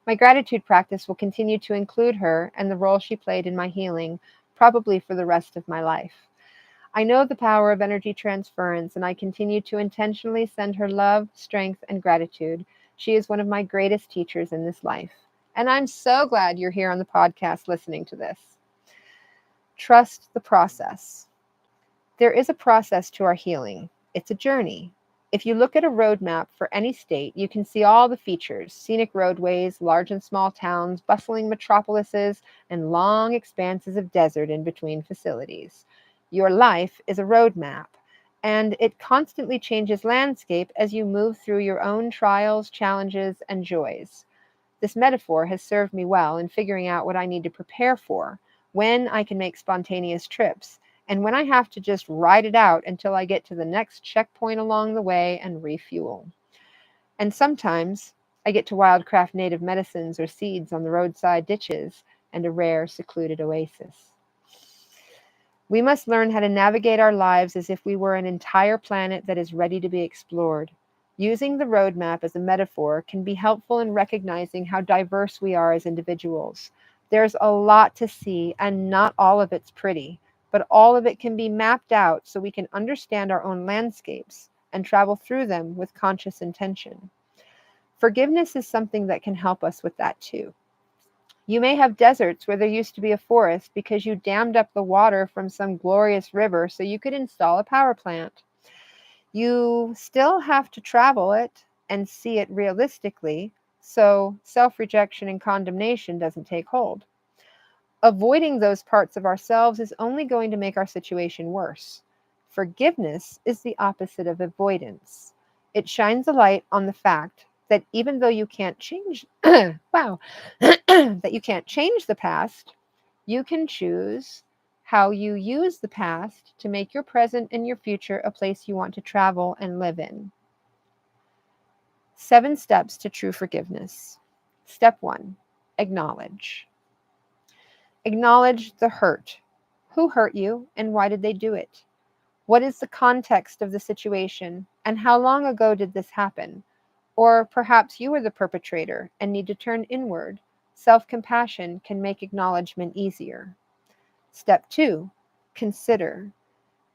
S1: My gratitude practice will continue to include her and the role she played in my healing, probably for the rest of my life. I know the power of energy transference, and I continue to intentionally send her love, strength, and gratitude. She is one of my greatest teachers in this life. And I'm so glad you're here on the podcast listening to this. Trust the process. There is a process to our healing. It's a journey. If you look at a roadmap for any state, you can see all the features: scenic roadways, large and small towns, bustling metropolises, and long expanses of desert in between facilities. Your life is a roadmap, and it constantly changes landscape as you move through your own trials, challenges, and joys. This metaphor has served me well in figuring out what I need to prepare for, when I can make spontaneous trips, and when I have to just ride it out until I get to the next checkpoint along the way and refuel. And sometimes I get to wildcraft native medicines or seeds on the roadside ditches and a rare secluded oasis. We must learn how to navigate our lives as if we were an entire planet that is ready to be explored. Using the roadmap as a metaphor can be helpful in recognizing how diverse we are as individuals. There's a lot to see, and not all of it's pretty, but all of it can be mapped out so we can understand our own landscapes and travel through them with conscious intention. Forgiveness is something that can help us with that too. You may have deserts where there used to be a forest because you dammed up the water from some glorious river so you could install a power plant. You still have to travel it and see it realistically, so self rejection and condemnation doesn't take hold. Avoiding those parts of ourselves is only going to make our situation worse. Forgiveness is the opposite of avoidance. It shines a light on the fact that even though you can't change, wow, that you can't change the past, you can choose how you use the past to make your present and your future a place you want to travel and live in. 7 steps to true forgiveness. Step 1, acknowledge. Acknowledge the hurt. Who hurt you and why did they do it? What is the context of the situation and how long ago did this happen? Or perhaps you were the perpetrator and need to turn inward. Self-compassion can make acknowledgement easier. Step 2, consider.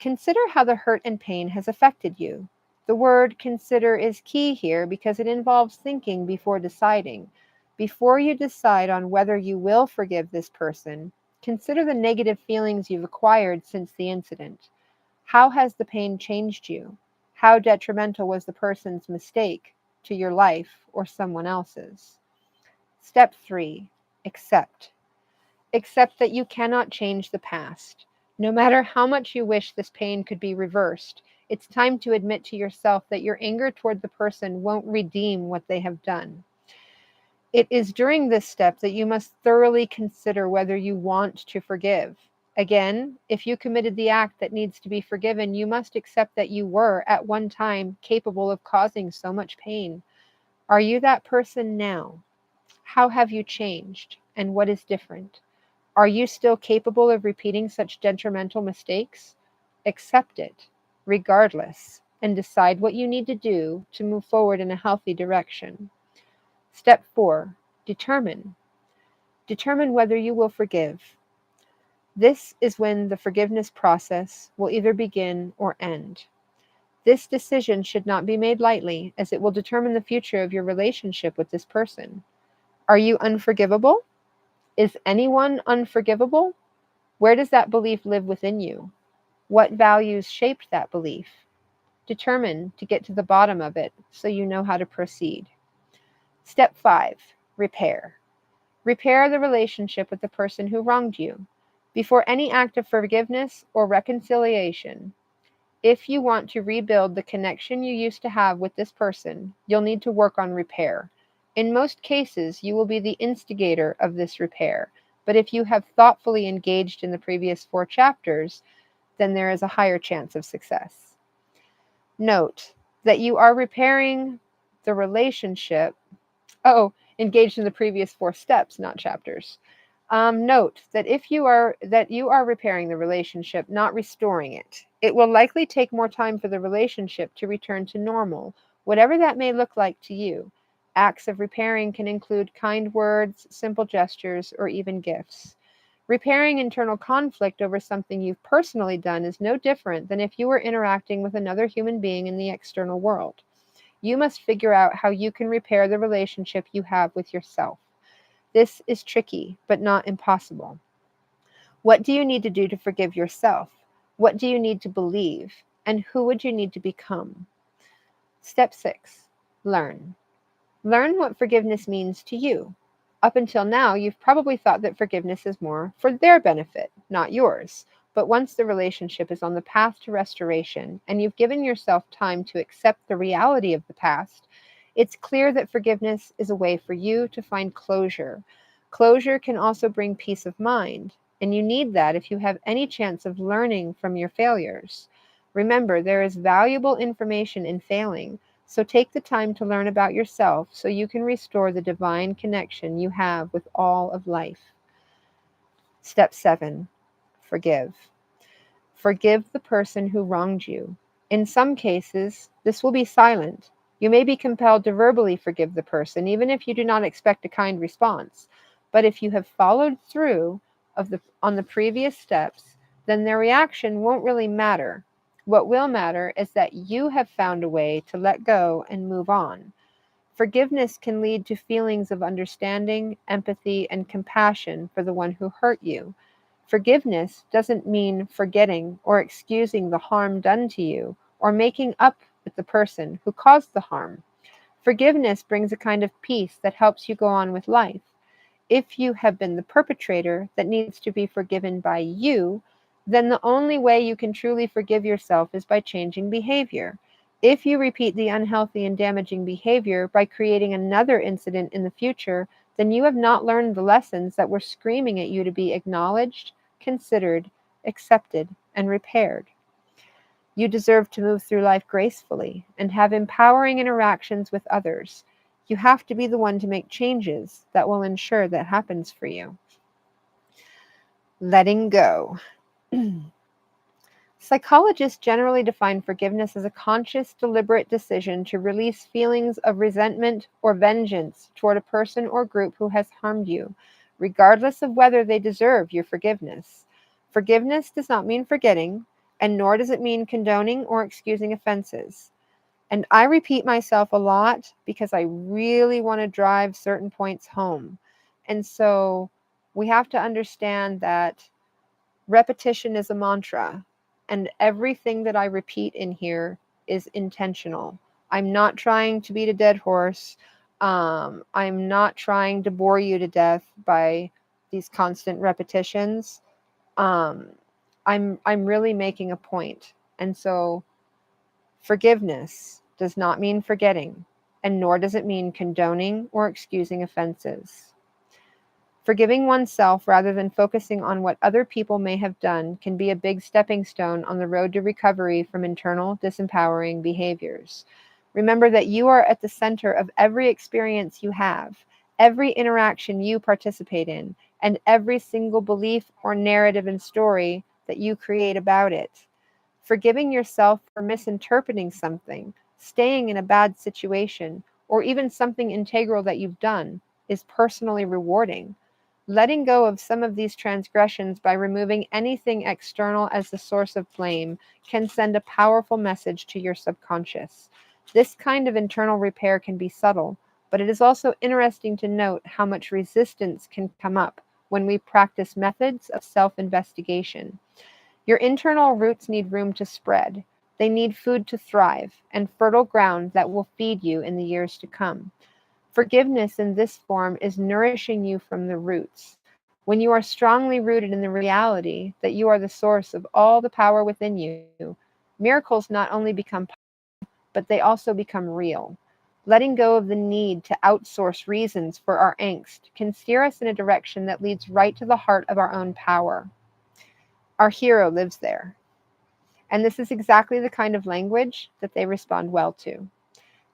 S1: Consider how the hurt and pain has affected you. The word consider is key here because it involves thinking before deciding. Before you decide on whether you will forgive this person, consider the negative feelings you've acquired since the incident. How has the pain changed you? How detrimental was the person's mistake to your life or someone else's? Step 3, accept. Accept that you cannot change the past. No matter how much you wish this pain could be reversed, it's time to admit to yourself that your anger toward the person won't redeem what they have done. It is during this step that you must thoroughly consider whether you want to forgive. Again, if you committed the act that needs to be forgiven, you must accept that you were, at one time, capable of causing so much pain. Are you that person now? How have you changed, and what is different? Are you still capable of repeating such detrimental mistakes? Accept it, regardless, and decide what you need to do to move forward in a healthy direction. Step 4, determine. Determine whether you will forgive. This is when the forgiveness process will either begin or end. This decision should not be made lightly, as it will determine the future of your relationship with this person. Are you unforgivable? Is anyone unforgivable? Where does that belief live within you? What values shaped that belief? Determine to get to the bottom of it so you know how to proceed. Step 5, repair. Repair the relationship with the person who wronged you. Before any act of forgiveness or reconciliation, if you want to rebuild the connection you used to have with this person, you'll need to work on repair. In most cases, you will be the instigator of this repair, but if you have thoughtfully engaged in the previous 4 chapters, then there is a higher chance of success. Note that you are repairing the relationship. Oh, engaged in the previous 4 steps, not chapters. Note that if you are repairing the relationship, not restoring it. It will likely take more time for the relationship to return to normal, whatever that may look like to you. Acts of repairing can include kind words, simple gestures, or even gifts. Repairing internal conflict over something you've personally done is no different than if you were interacting with another human being in the external world. You must figure out how you can repair the relationship you have with yourself. This is tricky, but not impossible. What do you need to do to forgive yourself? What do you need to believe? And who would you need to become? Step 6. Learn. Learn what forgiveness means to you. Up until now, you've probably thought that forgiveness is more for their benefit, not yours. But once the relationship is on the path to restoration and you've given yourself time to accept the reality of the past, it's clear that forgiveness is a way for you to find closure. Closure can also bring peace of mind, and you need that if you have any chance of learning from your failures. Remember, there is valuable information in failing, so take the time to learn about yourself so you can restore the divine connection you have with all of life. Step 7. Forgive. Forgive the person who wronged you. In some cases, this will be silent. You may be compelled to verbally forgive the person, even if you do not expect a kind response. But if you have followed through on the previous steps, then their reaction won't really matter. What will matter is that you have found a way to let go and move on. Forgiveness can lead to feelings of understanding, empathy, and compassion for the one who hurt you. Forgiveness doesn't mean forgetting or excusing the harm done to you or making up with the person who caused the harm. Forgiveness brings a kind of peace that helps you go on with life. If you have been the perpetrator that needs to be forgiven by you, then the only way you can truly forgive yourself is by changing behavior. If you repeat the unhealthy and damaging behavior by creating another incident in the future, then you have not learned the lessons that were screaming at you to be acknowledged, considered, accepted, and repaired. You deserve to move through life gracefully and have empowering interactions with others. You have to be the one to make changes that will ensure that happens for you. Letting go. Psychologists generally define forgiveness as a conscious, deliberate decision to release feelings of resentment or vengeance toward a person or group who has harmed you, regardless of whether they deserve your forgiveness. Forgiveness does not mean forgetting, and nor does it mean condoning or excusing offenses. And I repeat myself a lot because I really want to drive certain points home. And so we have to understand that repetition is a mantra, and everything that I repeat in here is intentional. I'm not trying to beat a dead horse. I'm not trying to bore you to death by these constant repetitions. Um, I'm really making a point. And so forgiveness does not mean forgetting, and nor does it mean condoning or excusing offenses. Forgiving oneself rather than focusing on what other people may have done can be a big stepping stone on the road to recovery from internal disempowering behaviors. Remember that you are at the center of every experience you have, every interaction you participate in, and every single belief or narrative and story that you create about it. Forgiving yourself for misinterpreting something, staying in a bad situation, or even something integral that you've done is personally rewarding. Letting go of some of these transgressions by removing anything external as the source of blame can send a powerful message to your subconscious. This kind of internal repair can be subtle, but it is also interesting to note how much resistance can come up when we practice methods of self-investigation. Your internal roots need room to spread. They need food to thrive and fertile ground that will feed you in the years to come. Forgiveness in this form is nourishing you from the roots. When you are strongly rooted in the reality that you are the source of all the power within you, miracles not only become possible, but they also become real. Letting go of the need to outsource reasons for our angst can steer us in a direction that leads right to the heart of our own power. Our hero lives there. And this is exactly the kind of language that they respond well to.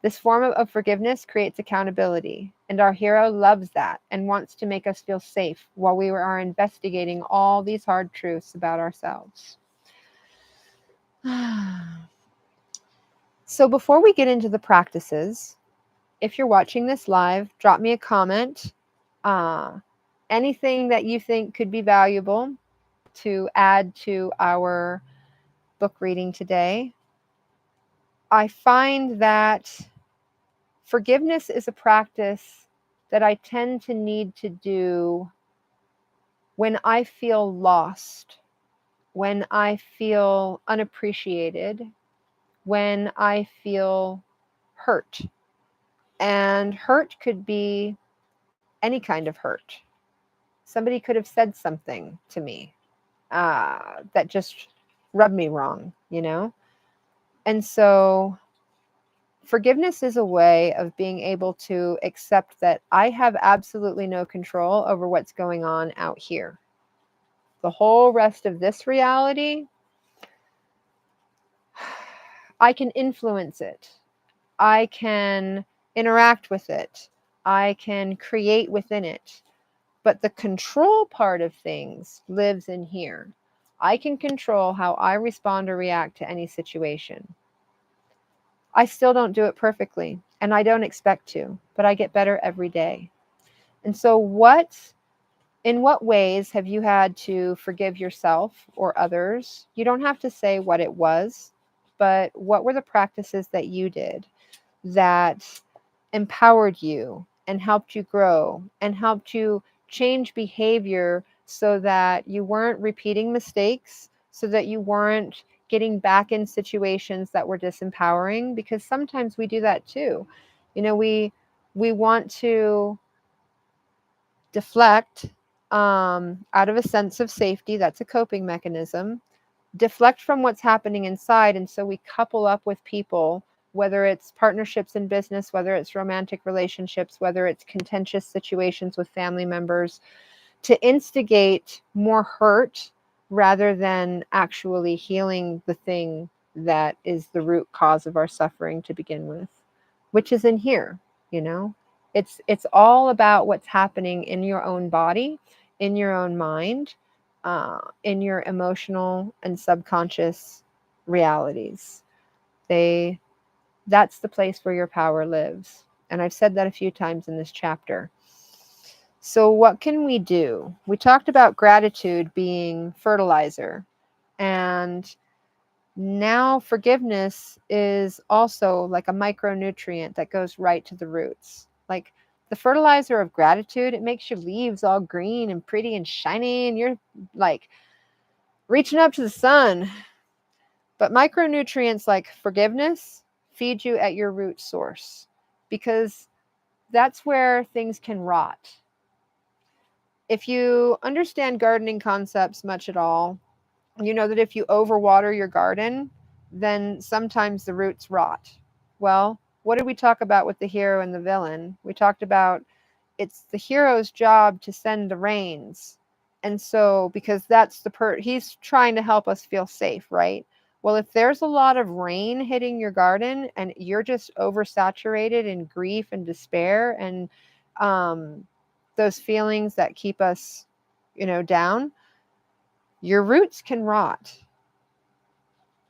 S1: This form of forgiveness creates accountability, and our hero loves that and wants to make us feel safe while we are investigating all these hard truths about ourselves. So, before we get into the practices, if you're watching this live, drop me a comment. Anything that you think could be valuable to add to our book reading today. I find that forgiveness is a practice that I tend to need to do when I feel lost, when I feel unappreciated, when I feel hurt. And hurt could be any kind of hurt. Somebody could have said something to me that just rubbed me wrong, you know? And so forgiveness is a way of being able to accept that I have absolutely no control over what's going on out here. The whole rest of this reality, I can influence it. I can interact with it. I can create within it. But the control part of things lives in here. I can control how I respond or react to any situation. I still don't do it perfectly, and I don't expect to, but I get better every day. And so in what ways have you had to forgive yourself or others? You don't have to say what it was, but what were the practices that you did that empowered you and helped you grow and helped you change behavior so that you weren't repeating mistakes, so that you weren't getting back in situations that were disempowering? Because sometimes we do that too. You know, we want to deflect out of a sense of safety. That's a coping mechanism. Deflect from what's happening inside. And so we couple up with people, whether it's partnerships in business, whether it's romantic relationships, whether it's contentious situations with family members, to instigate more hurt rather than actually healing the thing that is the root cause of our suffering to begin with, which is in here, you know. It's all about what's happening in your own body, in your own mind, in your emotional and subconscious realities. That's the place where your power lives. And I've said that a few times in this chapter. So what can we do? We talked about gratitude being fertilizer, and now forgiveness is also like a micronutrient that goes right to the roots. Like the fertilizer of gratitude, it makes your leaves all green and pretty and shiny, and you're like reaching up to the sun. But micronutrients like forgiveness feed you at your root source, because that's where things can rot. If you understand gardening concepts much at all, you know that if you overwater your garden, then sometimes the roots rot. Well, what did we talk about with the hero and the villain? We talked about it's the hero's job to send the rains. And so, because that's he's trying to help us feel safe, right? Well, if there's a lot of rain hitting your garden and you're just oversaturated in grief and despair and those feelings that keep us, down, your roots can rot.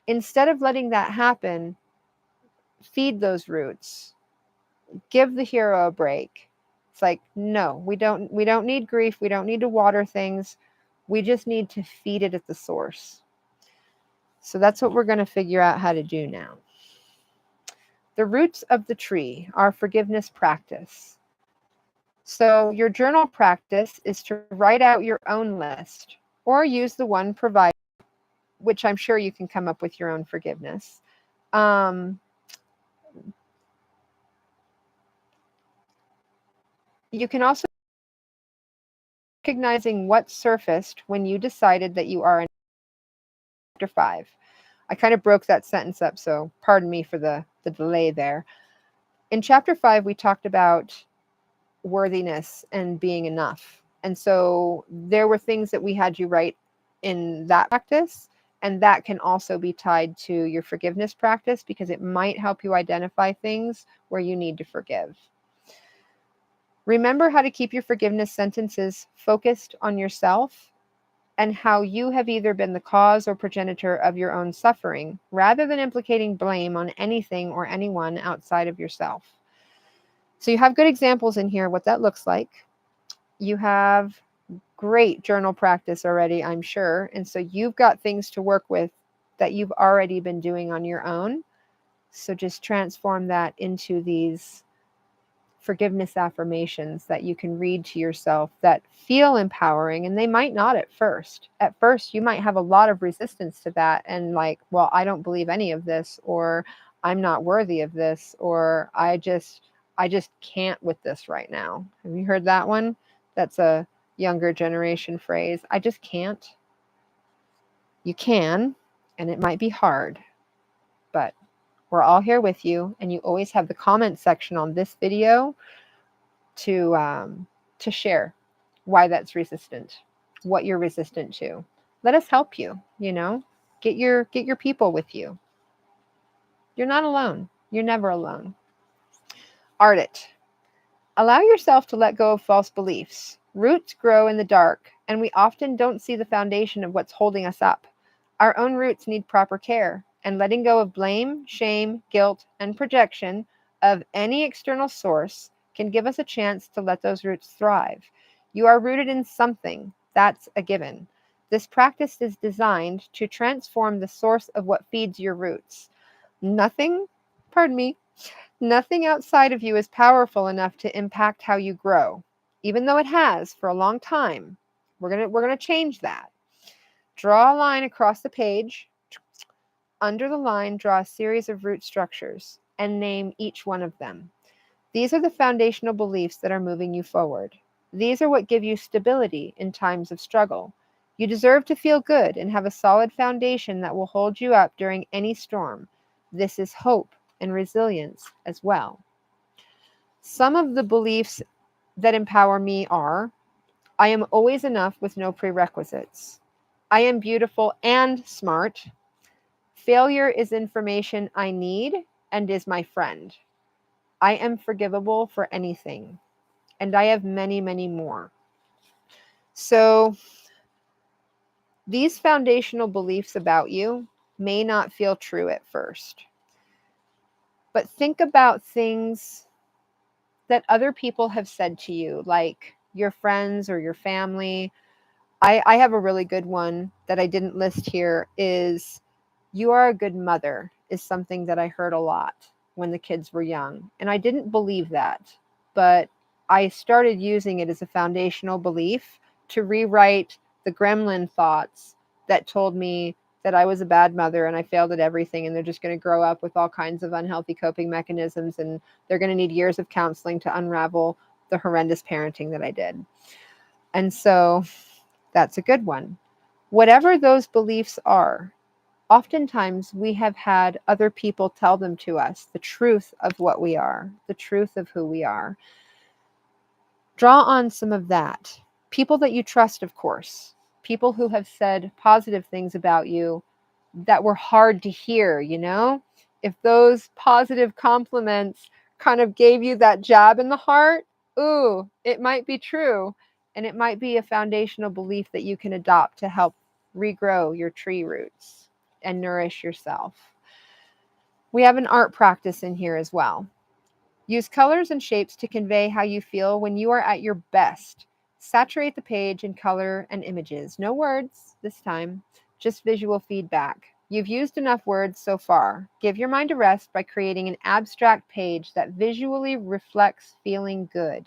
S1: Instead of letting that happen, feed those roots. Give the hero a break. It's like, no, we don't need grief. We don't need to water things. We just need to feed it at the source. So that's what we're going to figure out how to do now. The roots of the tree are forgiveness practice. So your journal practice is to write out your own list or use the one provided, which I'm sure you can come up with your own forgiveness. You can also recognizing what surfaced when you decided that you are in chapter 5. I kind of broke that sentence up, so pardon me for the delay there. In chapter 5, we talked about worthiness and being enough. And so there were things that we had you write in that practice. And that can also be tied to your forgiveness practice because it might help you identify things where you need to forgive. Remember how to keep your forgiveness sentences focused on yourself and how you have either been the cause or progenitor of your own suffering, rather than implicating blame on anything or anyone outside of yourself. So you have good examples in here what that looks like. You have great journal practice already, I'm sure. And so you've got things to work with that you've already been doing on your own. So just transform that into these forgiveness affirmations that you can read to yourself that feel empowering, and they might not at first. At first, you might have a lot of resistance to that and like, well, I don't believe any of this, or I'm not worthy of this, or I just can't with this right now. Have you heard that one? That's a younger generation phrase. I just can't. You can, and it might be hard, but we're all here with you, and you always have the comment section on this video to share why that's resistant, what you're resistant to. Let us help you, get your people with you. You're not alone. You're never alone. Art it. Allow yourself to let go of false beliefs. Roots grow in the dark, and we often don't see the foundation of what's holding us up. Our own roots need proper care, and letting go of blame, shame, guilt, and projection of any external source can give us a chance to let those roots thrive. You are rooted in something. That's a given. This practice is designed to transform the source of what feeds your roots. Nothing outside of you is powerful enough to impact how you grow, even though it has for a long time. We're going to change that. Draw a line across the page. Under the line, draw a series of root structures and name each one of them. These are the foundational beliefs that are moving you forward. These are what give you stability in times of struggle. You deserve to feel good and have a solid foundation that will hold you up during any storm. This is hope and resilience as well. Some of the beliefs that empower me are: I am always enough with no prerequisites. I am beautiful and smart. Failure is information I need and is my friend. I am forgivable for anything. And I have many, many more. So these foundational beliefs about you may not feel true at first. But think about things that other people have said to you, like your friends or your family. I have a really good one that I didn't list here is, you are a good mother, is something that I heard a lot when the kids were young. And I didn't believe that, but I started using it as a foundational belief to rewrite the gremlin thoughts that told me that I was a bad mother and I failed at everything, and they're just going to grow up with all kinds of unhealthy coping mechanisms, and they're going to need years of counseling to unravel the horrendous parenting that I did. And so that's a good one. Whatever those beliefs are, oftentimes we have had other people tell them to us, the truth of what we are, the truth of who we are. Draw on some of that. People that you trust, of course. People who have said positive things about you that were hard to hear, If those positive compliments kind of gave you that jab in the heart, ooh, it might be true. And it might be a foundational belief that you can adopt to help regrow your tree roots and nourish yourself. We have an art practice in here as well. Use colors and shapes to convey how you feel when you are at your best. Saturate the page in color and images. No words this time, just visual feedback. You've used enough words so far. Give your mind a rest by creating an abstract page that visually reflects feeling good.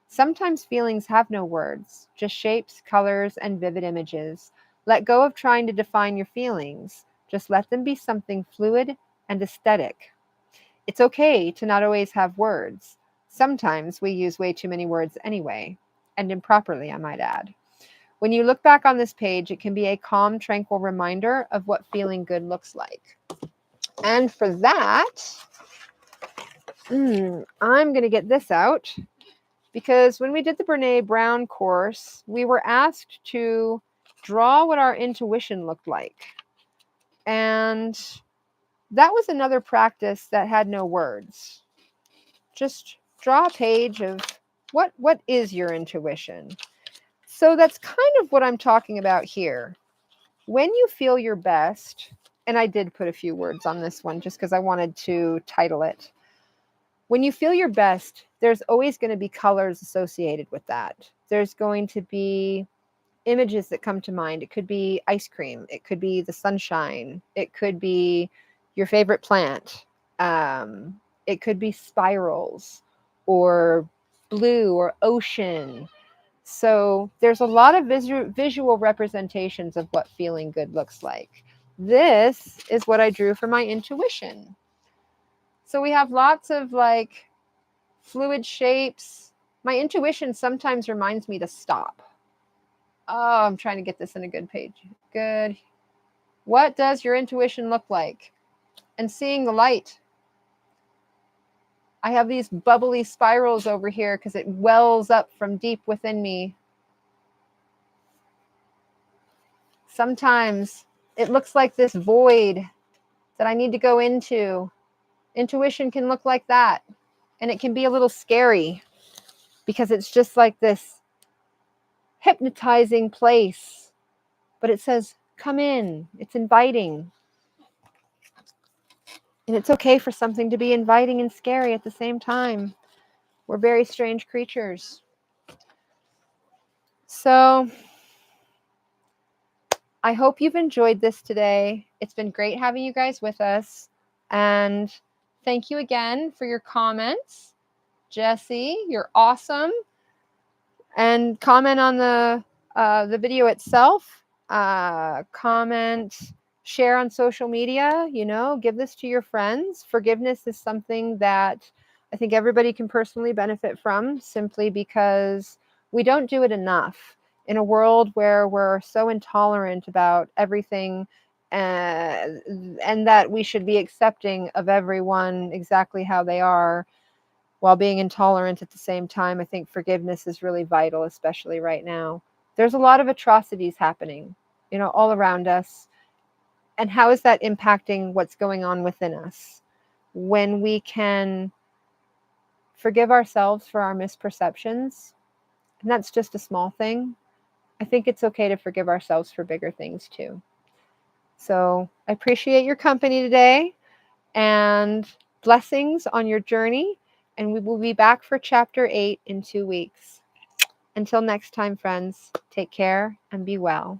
S1: Sometimes feelings have no words, just shapes, colors, and vivid images. Let go of trying to define your feelings. Just let them be something fluid and aesthetic. It's okay to not always have words. Sometimes we use way too many words anyway, and improperly, I might add. When you look back on this page, it can be a calm, tranquil reminder of what feeling good looks like. And for that, I'm going to get this out. Because when we did the Brene Brown course, we were asked to draw what our intuition looked like. And that was another practice that had no words. Just draw a page of what is your intuition. So that's kind of what I'm talking about here. When you feel your best, and I did put a few words on this one just because I wanted to title it. When you feel your best, there's always going to be colors associated with that. There's going to be images that come to mind. It could be ice cream. It could be the sunshine. It could be your favorite plant. It could be spirals or blue or ocean. So there's a lot of visual representations of what feeling good looks like. This is what I drew for my intuition. So we have lots of like fluid shapes. My intuition sometimes reminds me to stop. Oh, I'm trying to get this in a good page. Good. What does your intuition look like? And seeing the light. I have these bubbly spirals over here because it wells up from deep within me. Sometimes it looks like this void that I need to go into. Intuition can look like that. And it can be a little scary because it's just like this hypnotizing place. But it says, come in. It's inviting. And it's okay for something to be inviting and scary at the same time. We're very strange creatures. So I hope you've enjoyed this today. It's been great having you guys with us. And thank you again for your comments. Jesse, you're awesome. And comment on the video itself. Comment, share on social media, give this to your friends. Forgiveness is something that I think everybody can personally benefit from simply because we don't do it enough in a world where we're so intolerant about everything and that we should be accepting of everyone exactly how they are while being intolerant at the same time. I think forgiveness is really vital, especially right now. There's a lot of atrocities happening, all around us. And how is that impacting what's going on within us? When we can forgive ourselves for our misperceptions, and that's just a small thing, I think it's okay to forgive ourselves for bigger things too. So I appreciate your company today and blessings on your journey. And we will be back for chapter 8 in 2 weeks. Until next time, friends, take care and be well.